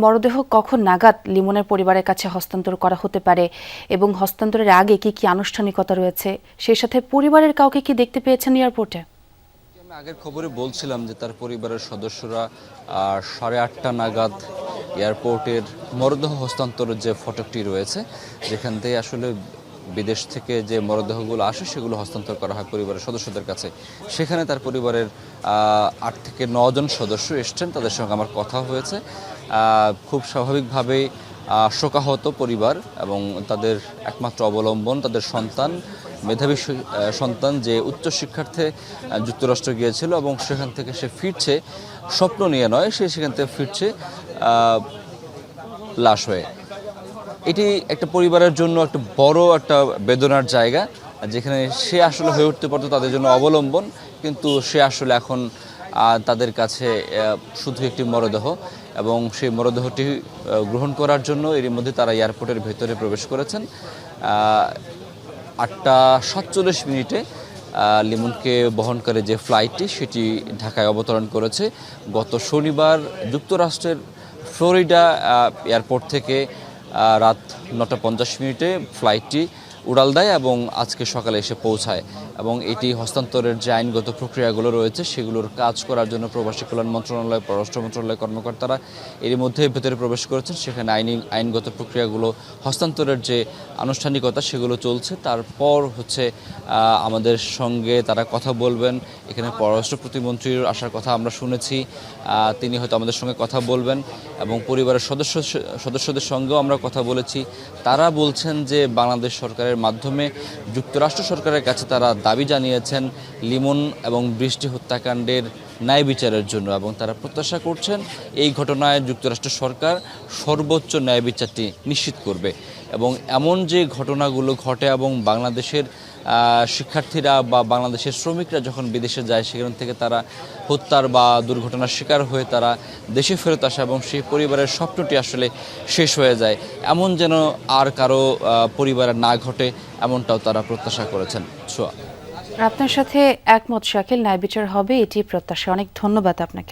মরদেহ কখন নাগাদ লিমনের পরিবারের কাছে হস্তান্তর করা হতে পারে এবং হস্তান্তরের আগে কি কি আনুষ্ঠানিকতা রয়েছে, সেই সাথে পরিবারের কাউকে কি দেখতে পেয়েছেন এয়ারপোর্টে? আমি আগের খবরে বলছিলাম যে তার পরিবারের সদস্যরা 8:30 নাগাদ এয়ারপোর্টের মরদেহ হস্তান্তরের যে ফটকটি রয়েছে, যেখান থেকে আসলে বিদেশ থেকে যে মরদেহগুলো আসে সেগুলো হস্তান্তর করা হয় পরিবারের সদস্যদের কাছে। সেখানে তার পরিবারের 8 থেকে 9 জন সদস্য এসছেন, তাদের সঙ্গে আমার কথা হয়েছে। খুব স্বাভাবিকভাবেই শোকাহত পরিবার এবং তাদের একমাত্র অবলম্বন তাদের সন্তান, মেধাবী সন্তান যে উচ্চ শিক্ষার্থে যুক্তরাষ্ট্র গিয়েছিল এবং সেখান থেকে সে ফিরছে স্বপ্ন নিয়ে নয়, সে সেখান থেকে ফিরছে লাশ হয়ে। এটি একটা পরিবারের জন্য একটা বড় একটা বেদনার জায়গা, যেখানে সে আসলে হয়ে উঠতে পারতো তাদের জন্য অবলম্বন, কিন্তু সে আসলে এখন তাদের কাছে শুধু একটি মরদেহ এবং সেই মরদেহটি গ্রহণ করার জন্য এরই মধ্যে তারা এয়ারপোর্টের ভেতরে প্রবেশ করেছেন। 8:47 লিমনকে বহনকারী যে ফ্লাইটটি সেটি ঢাকায় অবতরণ করেছে। গত শনিবার যুক্তরাষ্ট্রের ফ্লোরিডা এয়ারপোর্ট থেকে রাত 9:50 ফ্লাইটটি উড়াল দেয় এবং আজকে সকালে এসে পৌঁছায় এবং এটি হস্তান্তরের যে আইনগত প্রক্রিয়াগুলো রয়েছে সেগুলোর কাজ করার জন্য প্রবাসী কল্যাণ মন্ত্রণালয়, পররাষ্ট্র মন্ত্রণালয়ের কর্মকর্তারা এর মধ্যে ভেতরে প্রবেশ করেছেন। সেখানে আইনগত প্রক্রিয়াগুলো হস্তান্তরের যে আনুষ্ঠানিকতা সেগুলো চলছে। তারপর হচ্ছে আমাদের সঙ্গে তারা কথা বলবেন। এখানে পররাষ্ট্র প্রতিমন্ত্রীর আসার কথা আমরা শুনেছি, তিনি হয়তো আমাদের সঙ্গে কথা বলবেন এবং পরিবারের সদস্যদের সঙ্গেও আমরা কথা বলেছি। তারা বলছেন যে বাংলাদেশ সরকারের মাধ্যমে যুক্তরাষ্ট্র সরকারের কাছে তারা দাবি জানিয়েছেন লিমন এবং বৃষ্টি হত্যাকাণ্ডের ন্যায় বিচারের জন্য এবং তারা প্রত্যাশা করছেন এই ঘটনায় যুক্তরাষ্ট্র সরকার সর্বোচ্চ ন্যায় বিচারটি নিশ্চিত করবে এবং এমন যে ঘটনাগুলো ঘটে এবং বাংলাদেশের শিক্ষার্থীরা বা বাংলাদেশের শ্রমিকরা যখন বিদেশে যায় সেখান থেকে তারা হত্যার বা দুর্ঘটনার শিকার হয়ে তারা দেশে ফেরত আসে এবং সেই পরিবারের স্বপ্নটি আসলে শেষ হয়ে যায়, এমন যেন আর কারো পরিবারে না ঘটে, এমনটাও তারা প্রত্যাশা করেছেন। আপনার সাথে একমত শাকিল, ন্যায় বিচার হবে এটি প্রত্যাশা। অনেক ধন্যবাদ আপনাকে।